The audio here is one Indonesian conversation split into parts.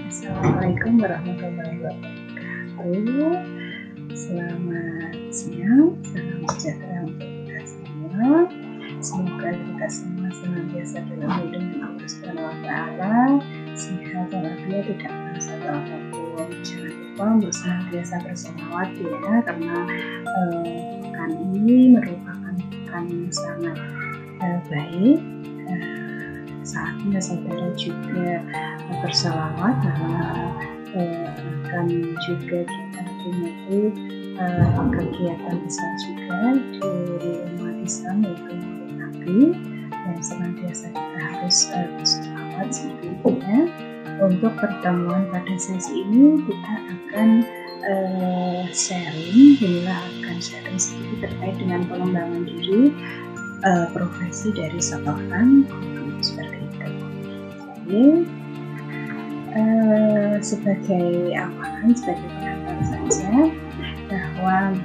Assalamualaikum warahmatullahi wabarakatuh. Selamat siang, salam sejahtera untuk kita semua. Semoga kita semua senantiasa dalam lindungan Allah Subhanahu wa Ta'ala, sehat walafiat, tidak merasa apapun. Jangan lupa untuk senantiasa berselawat ya, karena pekan ini merupakan pekan yang sangat baik. Saatnya saudara juga berselawat karena akan juga kita memiliki kegiatan besar juga di umat Islam, yaitu Maulid Nabi, yang senantiasa kita harus berselawat seperti itu ya. Untuk pertemuan pada sesi ini kita akan inilah akan sharing sedikit terkait dengan pengembangan diri profesi dari seorang guru seperti itu. Jadi sebagai awalan, sebagai pengantar saja, bahwa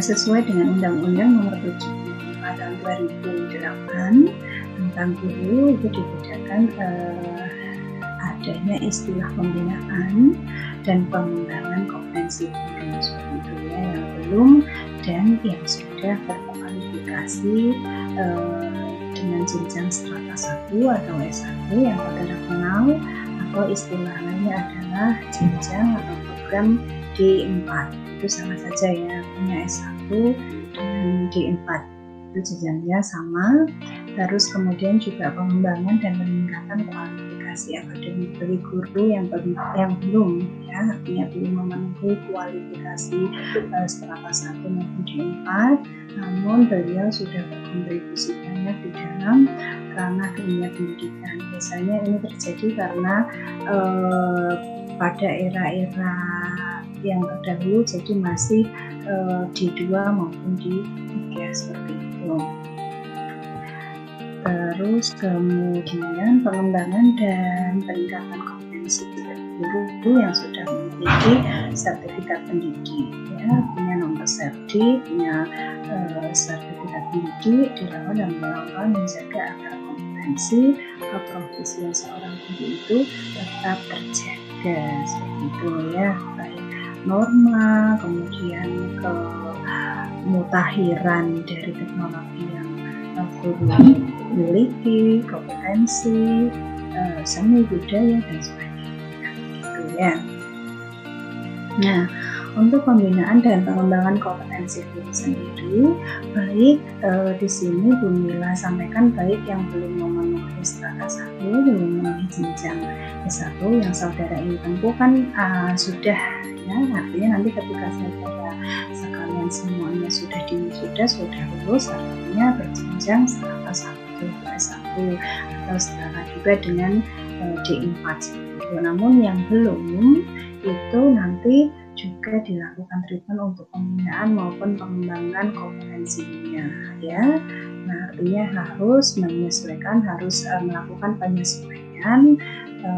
sesuai dengan Undang-Undang Nomor 75 Tahun 2008 tentang guru, itu dibedakan adanya istilah pembinaan dan pengembangan kompetensi guru seperti itu ya, yang belum dan yang sudah berkualifikasi dengan jenjang strata 1 atau S1 yang saudara kenal, atau istilah lainnya adalah jenjang atau program D4. Itu sama saja ya, punya S1 dengan D4 itu jenjangnya sama. Terus kemudian juga pengembangan dan peningkatan kualifikasi akademik bagi guru yang belum ya, artinya belum memenuhi kualifikasi strata 1 maupun D4, namun beliau sudah berkontribusi banyak di dalam ranah dunia pendidikan. Biasanya ini terjadi karena pada era-era yang terdahulu jadi masih D2 maupun D3 seperti itu. Terus kemudian pengembangan dan peningkatan kompetensi guru yang sudah memiliki sertifikat pendidik ya, punya nomor serti, punya sertifikat pendidik, dilakukan dan melakukan menjaga agar kompetensi keprofesian seorang guru itu tetap terjaga seperti itu ya, baik norma, kemudian kemutahiran dari teknologi yang guru miliki, kompetensi, seni budaya dan sebagainya gitu ya. Nah, untuk pembinaan dan pengembangan kompetensi guru sendiri, baik di sini Bu Mila sampaikan baik yang belum memenuhi strata 1, belum memenuhi jenjang S1 yang saudara ini tempuh kan sudah ya, artinya nanti ketika saudara sekalian semuanya sudah lulus, artinya berjenjang strata 1 S1 atau setara juga dengan D4 seperti itu. Namun yang belum itu nanti juga dilakukan treatment untuk pembinaan maupun pengembangan kompetensinya ya. Nah, artinya harus menyesuaikan, harus melakukan penyesuaian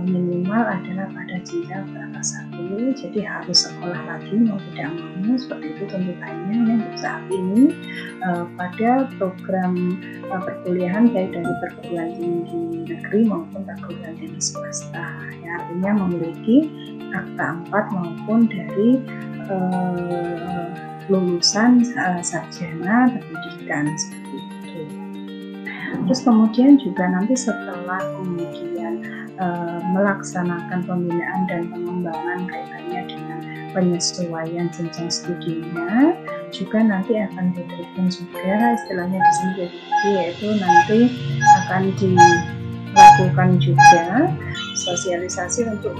minimal adalah pada jenjang strata 1, jadi harus sekolah lagi mau tidak mau seperti itu tuntutannya ya, untuk saat ini pada program perkuliahan baik dari perguruan tinggi negeri maupun perguruan tinggi swasta ya, artinya memiliki akta 4 maupun dari lulusan sarjana pendidikan seperti itu. Terus kemudian juga nanti setelah kemudian melaksanakan pembinaan dan pengembangan kaitannya dengan penyesuaian jenjang studinya, juga nanti akan diberikan juga istilahnya di sini yaitu nanti akan dilakukan juga sosialisasi untuk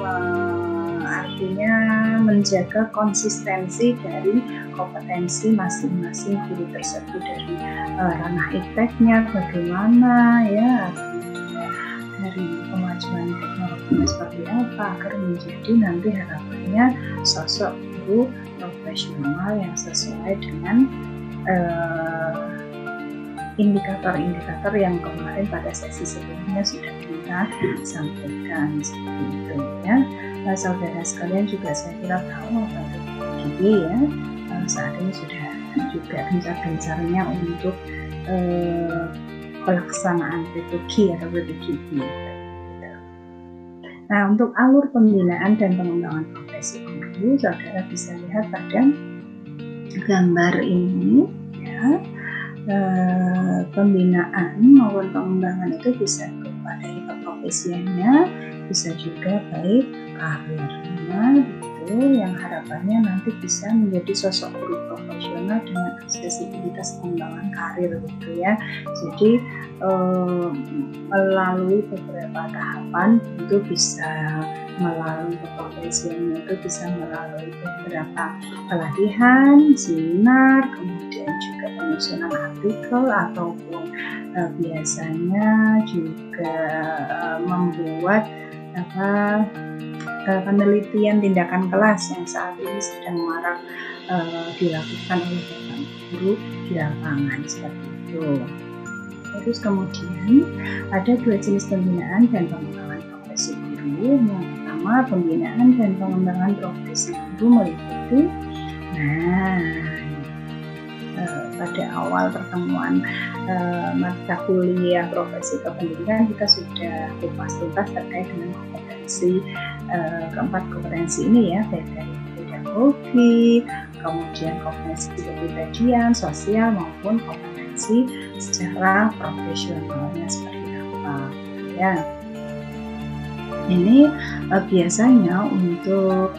artinya menjaga konsistensi dari kompetensi masing-masing guru tersebut dari ranah ipteknya bagaimana ya, dari kemajuan teknologi seperti apa agar menjadi nanti harapannya sosok guru profesional yang sesuai dengan indikator-indikator yang kemarin pada sesi sebelumnya sudah kita sampaikan seperti itu ya. Saudara sekalian juga saya kira tahu atau PPGB ya, saat ini sudah juga gencar-gencarnya untuk pelaksanaan PPG atau PPGB. Nah, untuk alur pembinaan dan pengembangan profesi guru, saudara bisa lihat pada gambar ini ya. Pembinaan maupun pengembangan itu bisa berupa dari keprofesiannya, bisa juga baik karirnya gitu, yang harapannya nanti bisa menjadi sosok guru profesional dengan aksesibilitas pengembangan karir gitu ya. Jadi melalui beberapa tahapan itu bisa melalui keprofesiannya, itu bisa melalui beberapa pelatihan, seminar, kemudian juga penyusunan artikel ataupun biasanya juga membuat penelitian tindakan kelas yang saat ini sedang marak dilakukan oleh guru di lapangan seperti itu. Terus kemudian ada dua jenis pembinaan dan pengembangan profesi guru. Yang pertama, pembinaan dan pengembangan profesi guru meliputi pada awal pertemuan mata kuliah profesi kependidikan kita sudah kupas tuntas terkait dengan kompetensi keempat kompetensi ini ya, baik dari pedagogi, kemudian kompetensi kepribadian, sosial maupun kompetensi secara profesionalnya seperti apa ya. Ini biasanya untuk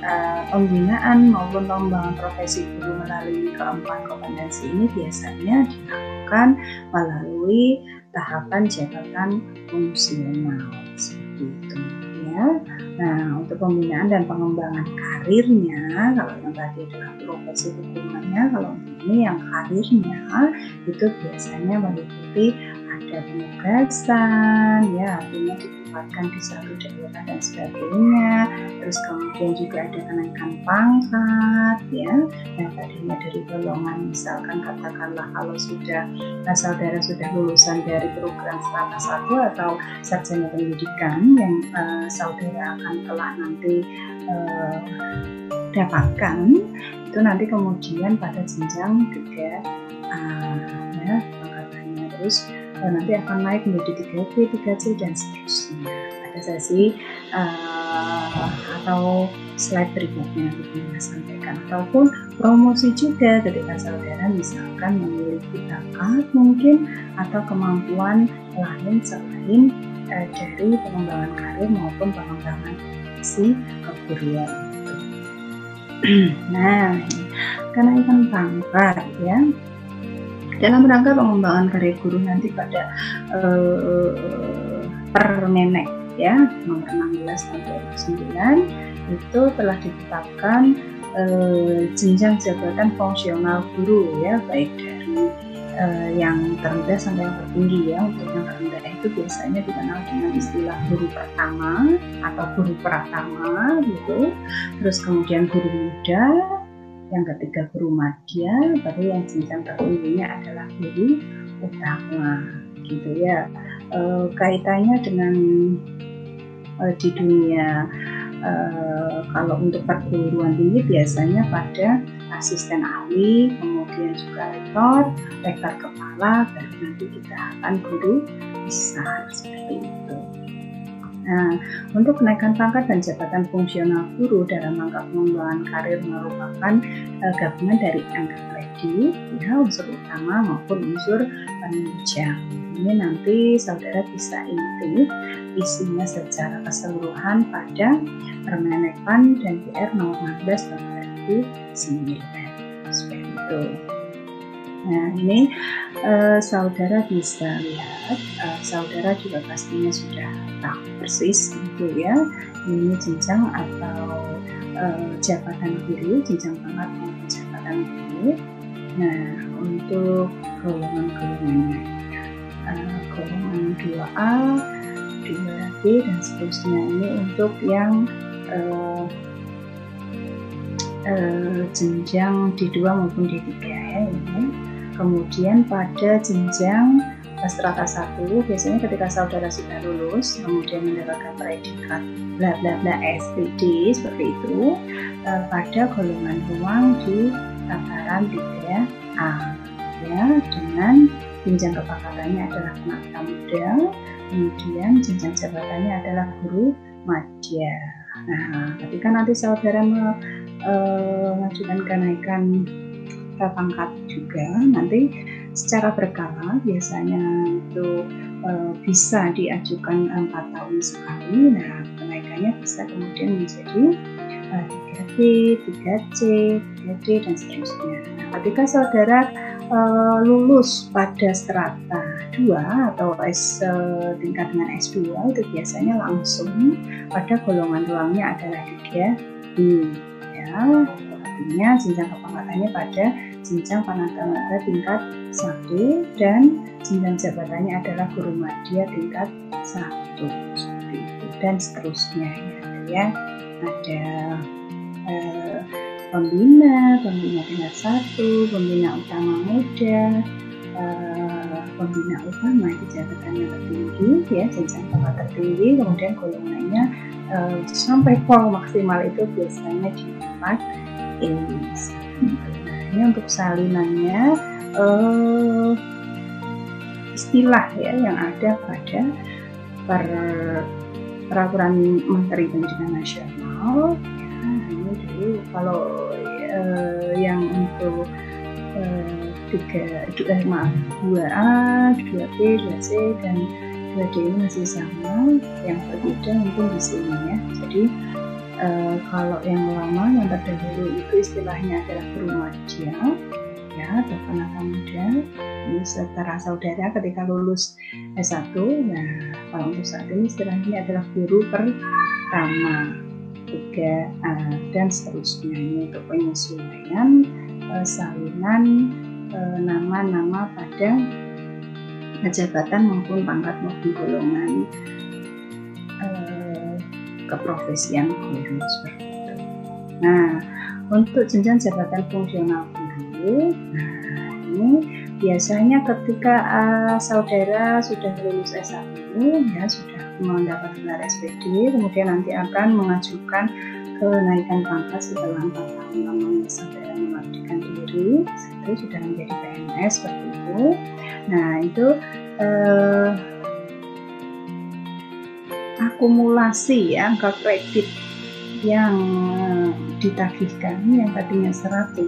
pembinaan maupun pengembangan profesi guru melalui keempat kompetensi ini biasanya dilakukan melalui tahapan jabatan fungsional seperti itu ya. Nah, untuk pembinaan dan pengembangan karirnya, kalau yang tadi adalah profesi hukumannya, kalau ini yang karirnya itu biasanya meliputi ada penugasan ya, artinya ditempatkan di satu daerah dan sebagainya, terus kemudian juga ada kenaikan pangkat ya. Nah, tadinya dari golongan misalkan katakanlah kalau saudara sudah lulusan dari program strata 1 atau sarjana pendidikan yang saudara akan kelak nanti dapatkan, itu nanti kemudian pada jenjang 3A ya pangkatannya, terus nanti akan naik menjadi 3B, 3C dan seterusnya. Ada sesi atau slide berikutnya yang sampaikan, ataupun promosi juga ketika saudara misalkan memiliki bakat mungkin atau kemampuan lain selain dari pengembangan karir maupun pengembangan profesi keguruan. Nah, kenaikan pangkat ya dalam rangka pengembangan karir guru nanti pada Permenek ya nomor 16 tahun 2009 itu telah ditetapkan jenjang jabatan fungsional guru ya, baik dari yang terendah sampai yang tertinggi ya. Untuk yang terendah itu biasanya dikenal dengan istilah guru pertama atau guru pratama gitu, terus kemudian guru muda, yang ketiga guru madya, baru yang jenjang tertingginya adalah guru utama gitu ya. Kaitannya dengan di dunia kalau untuk perguruan tinggi biasanya pada asisten ahli, kemudian juga rektor kepala, baru nanti kita akan guru besar seperti itu. Nah, untuk kenaikan pangkat dan jabatan fungsional guru dalam rangka pengembangan karir merupakan gabungan dari angka kredit, ya, unsur utama maupun unsur penunjang. Ini nanti saudara bisa intip isinya secara keseluruhan pada Permenek PAN dan PR nomor 16 tahun 2009 seperti itu. Nah, ini saudara bisa lihat, saudara juga pastinya sudah tahu persis gitu ya, ini jenjang atau jabatan guru, jenjang pangkat maupun jabatan guru. Nah, untuk golongan-golongannya, golongan 2A, 2B dan seterusnya, ini untuk yang jenjang D2 maupun D3 ya ini. Kemudian pada jenjang strata 1 biasanya ketika saudara sudah lulus kemudian mendapatkan predikat bla bla bla SPD seperti itu, pada golongan ruang di tataran 3A ya, dengan jenjang kepakarannya adalah tenaga muda, kemudian jenjang jabatannya adalah guru madya. Nah, ketika nanti saudara mengajukan kenaikan pangkat juga, nanti secara berkala biasanya itu bisa diajukan 4 tahun sekali. Nah, kenaikannya bisa kemudian menjadi 3D, 3C, 3D dan seterusnya. Nah, ketika saudara lulus pada strata 2 atau tingkat dengan S2 itu biasanya langsung pada golongan ruangnya adalah 3B ya, artinya jenjang kepangkatannya pada jenjang Panata tingkat 1 dan jenjang jabatannya adalah guru madya tingkat 1 seperti itu dan seterusnya ya. Ada pembina tingkat 1, pembina utama muda, pembina utama itu jabatannya tertinggi ya, jenjang pangkat tertinggi, kemudian golongannya sampai pol maksimal itu biasanya di 4E. Nah, ini untuk salinannya istilah ya yang ada pada peraturan Menteri Pendidikan Nasional. Ini dulu kalau yang untuk 2A, 2B, 2C dan 2D ini masih sama, yang berbeda mungkin di sini ya. Jadi kalau yang lama yang terdahulu itu istilahnya adalah guru madya ya atau Panata muda. Ini setara saudara ketika lulus S1, nah kalau untuk saat ini istilahnya adalah guru pertama 3A dan seterusnya. Ini untuk penyesuaian salinan nama-nama pada jabatan maupun pangkat maupun golongan keprofesian guru seperti itu. Nah, untuk jenjang jabatan fungsional guru, nah ini biasanya ketika saudara sudah lulus S1 ya, sudah mendapat gelar SPD, kemudian nanti akan mengajukan kenaikan pangkat setelah 4 tahun lamanya saudara mengabdikan diri, itu sudah menjadi PNS seperti itu. Nah, itu akumulasi ya, angka kredit yang ditagihkan yang tadinya 100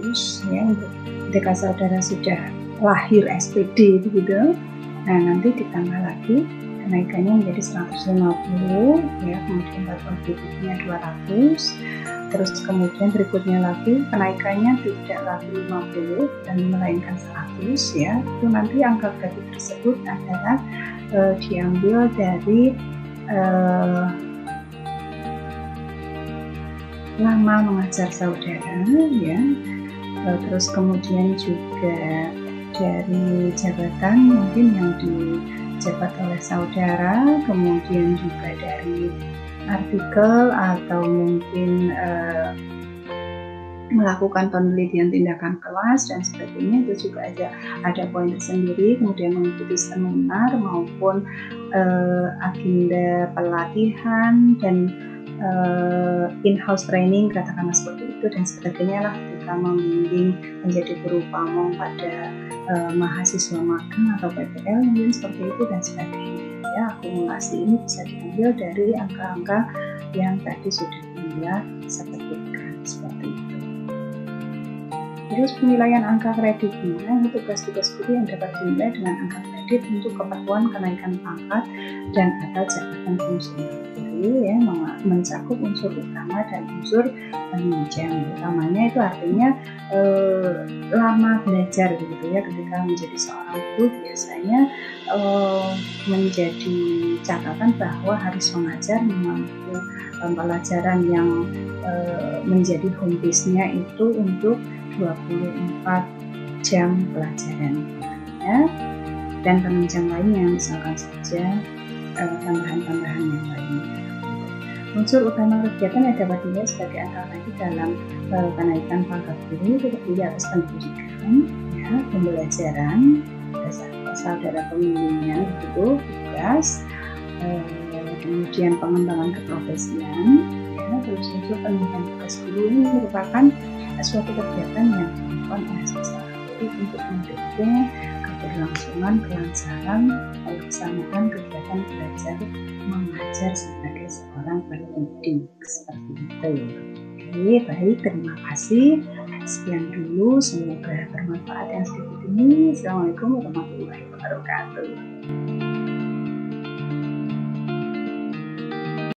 ya, untuk ketika saudara sudah lahir SPD begitu, nah nanti ditambah lagi kenaikannya menjadi 150 ya, kemudian tahun berikutnya 200, terus kemudian berikutnya lagi kenaikannya tidak lagi 50 dan melainkan 100 ya. Itu nanti angka kredit tersebut adalah diambil dari lama mengajar saudara ya, terus kemudian juga dari jabatan mungkin yang dijabat oleh saudara, kemudian juga dari artikel atau mungkin melakukan penelitian tindakan kelas dan sebagainya, itu juga ada poin tersendiri, kemudian mengikuti seminar maupun agenda pelatihan dan in-house training katakanlah seperti itu dan sebagainya lah, ketika membimbing menjadi guru pamong pada mahasiswa magang atau PPL mungkin seperti itu dan sebagainya ya. Akumulasi ini bisa diambil dari angka-angka yang tadi sudah Bunda sebutkan seperti itu. Terus penilaian angka kreditnya, tugas-tugas guru yang dapat dinilai dengan angka kredit untuk keperluan kenaikan pangkat dan atau jabatan fungsional guru ya, mencakup unsur utama dan unsur penunjang. Utamanya itu artinya lama belajar gitu ya, ketika menjadi seorang guru biasanya menjadi catatan bahwa harus mengajar memampu pelajaran yang menjadi home base-nya itu untuk 24 jam pelajaran ya, dan penunjang lainnya misalkan saja tambahan-tambahan yang lainnya. Unsur utama kegiatan yang dapat dinilai sebagai angka kredit dalam kenaikan pangkat guru itu terdiri atas pendidikan ya, pembelajaran, saudara pembimbingnya itu tugas, kemudian pengembangan keprofesian ya, terus unsur pendidikan tugas guru ini merupakan suatu kegiatan yang dilakukan oleh seorang guru untuk mendukung keberlangsungan kelancaran pelaksanaan kegiatan belajar mengajar sebagai seorang yang pendidik seperti itu. Oke, baik, terima kasih. Sekian dulu, semoga bermanfaat yang sedikit ini. Assalamualaikum warahmatullahi wabarakatuh.